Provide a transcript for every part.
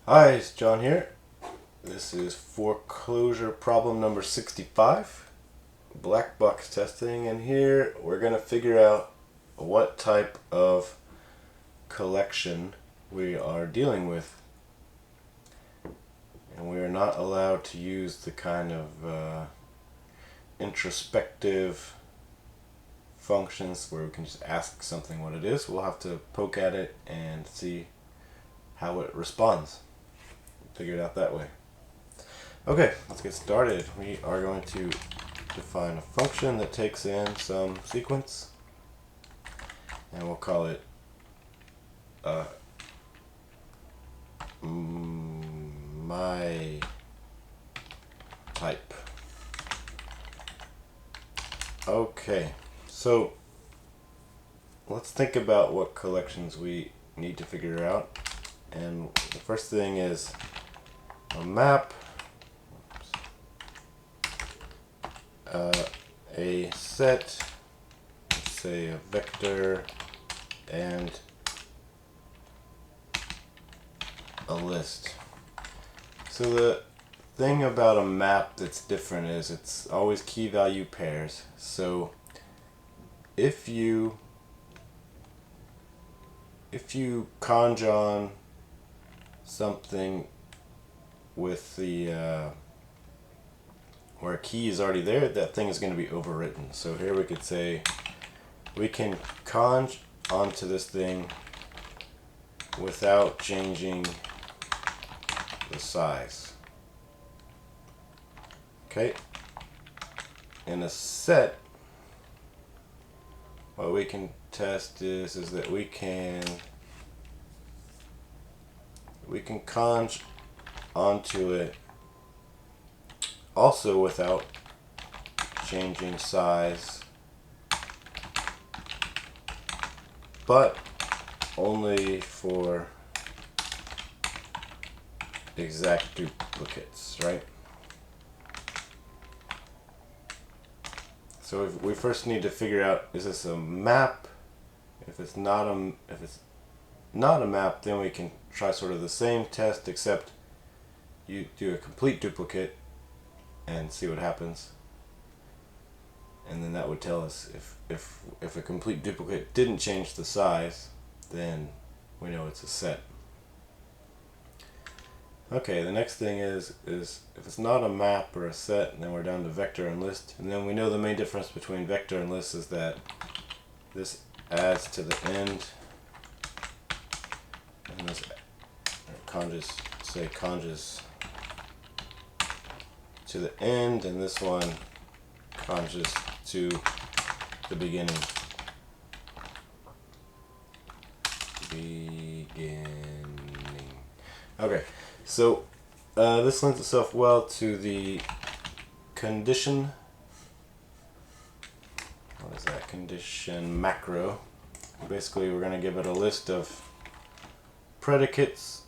Hi, it's John here. This is 4Clojure problem number 65, black box testing, and here we're going to figure out what type of collection we are dealing with. And we are not allowed to use the kind of introspective functions where we can just ask something what it is. We'll have to poke at it and see how it responds. Figure it out that way. Okay, let's get started. We are going to define a function that takes in some sequence, and we'll call it my type. Okay, so let's think about what collections we need to figure out. And the first thing is a map, a set, let's say a vector, and a list. So the thing about a map that's different is it's always key value pairs. So if you conj on something with the where a key is already there, that thing is going to be overwritten. So here we could say we can conj onto this thing without changing the size. Okay. In a set, what we can test is that we can conj onto it also without changing size, but only for exact duplicates, right? So we first need to figure out, is this a map? If it's not a map, then we can try sort of the same test, except you do a complete duplicate and see what happens. And then that would tell us if a complete duplicate didn't change the size, then we know it's a set. Okay, the next thing is if it's not a map or a set, then we're down to vector and list. And then we know the main difference between vector and list is that this adds to the end, and this conjures to the end, and this one conjures to the beginning. Okay, so this lends itself well to the condition. What is that? Condition macro. Basically, we're going to give it a list of predicates,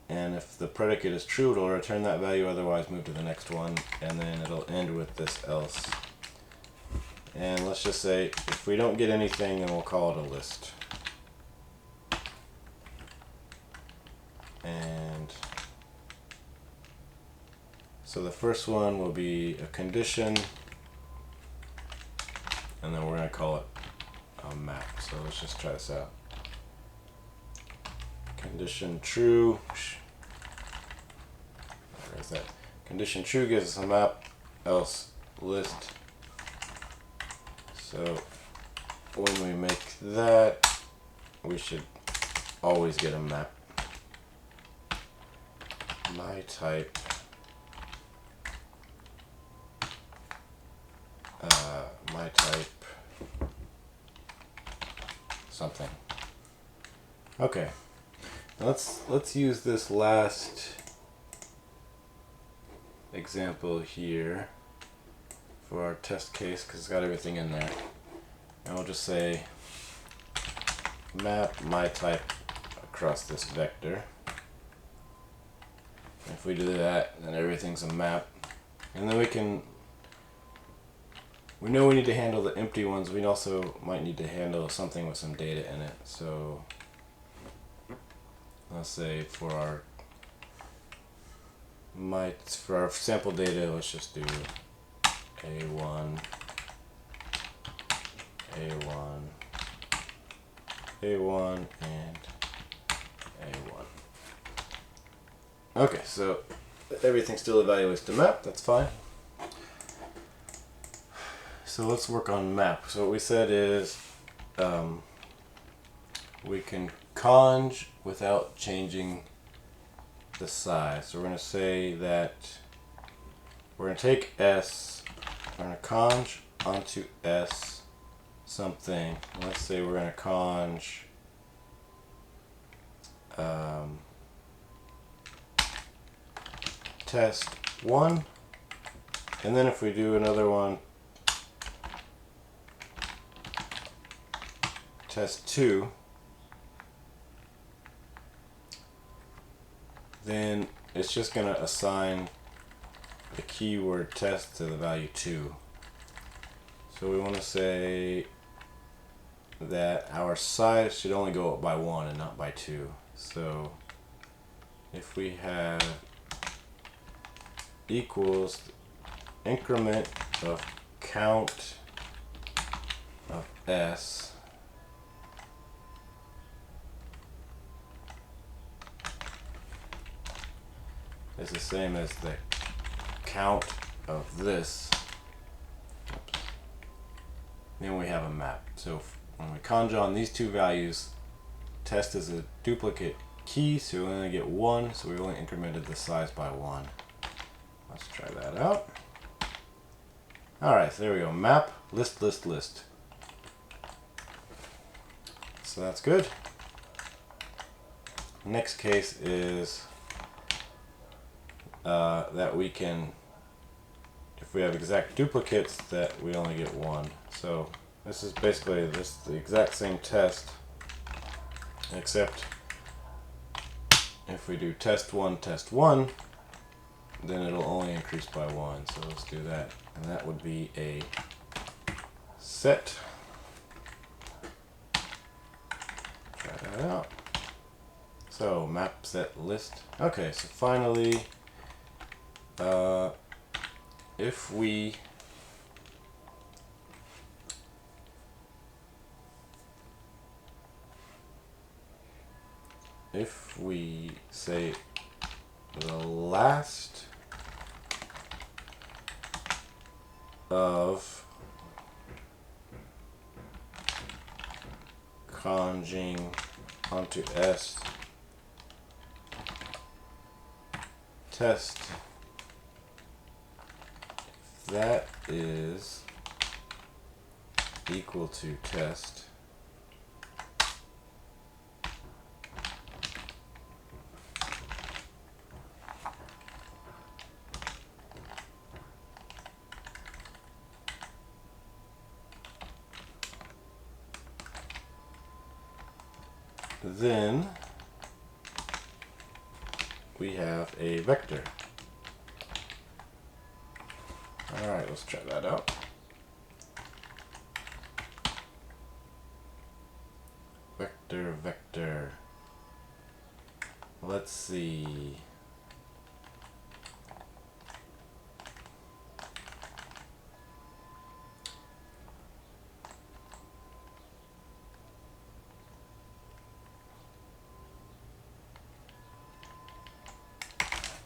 and if the predicate is true, it'll return that value, otherwise move to the next one, and then it'll end with this else. And let's just say if we don't get anything, then we'll call it a list. And so the first one will be a condition, and then we're going to call it a map. So let's just try this out. Condition true. Where is that? Condition true gives us a map, else list. So when we make that, we should always get a map. My type something. Okay, let's use this last example here for our test case because it's got everything in there, and we'll just say map my type across this vector. If we do that, then everything's a map, and then we know we need to handle the empty ones. We also might need to handle something with some data in it. So let's say for our for our sample data, let's just do A1, A1, A1, and A1. Okay, so everything still evaluates the map, that's fine. So let's work on map. So what we said is we can conj without changing the size. So we're going to say that we're going to take S, we're going to conj onto S something. Let's say we're going to conj test 1, and then if we do another one, test 2, then it's just going to assign the keyword test to the value 2. So we want to say that our size should only go up by 1 and not by 2. So if we have equals increment of count of S is the same as the count of this, then we have a map. So when we conj on these two values, test is a duplicate key, so we only get 1, so we only incremented the size by 1. Let's try that out. Alright, so there we go. Map, list, list, list. So that's good. Next case is that we can, if we have exact duplicates, that we only get 1. So this is basically the exact same test, except if we do test 1, then it'll only increase by 1. So let's do that, and that would be a set. Try that out. So map set list. Okay, so finally, if we say the last of conjing onto S test, if that is equal to test, then we have a vector. Alright, let's try that out. Vector, vector. Let's see.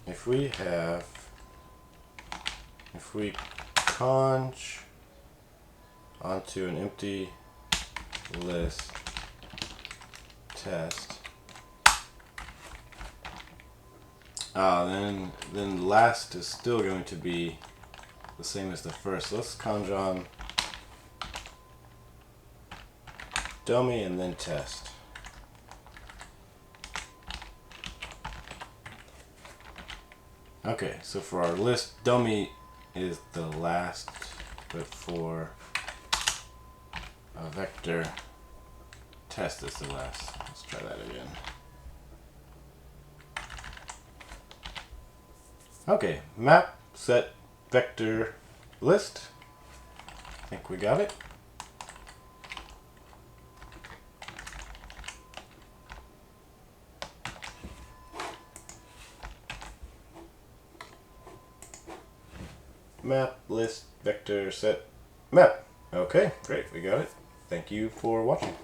If we conj onto an empty list test, then last is still going to be the same as the first. Let's conj on dummy and then test. Okay, so for our list, dummy is the last, but for a vector, test is the last. Let's try that again. Okay, map, set, vector, list. I think we got it. map, list, vector, set, map. Okay, great, we got it. Thank you for watching.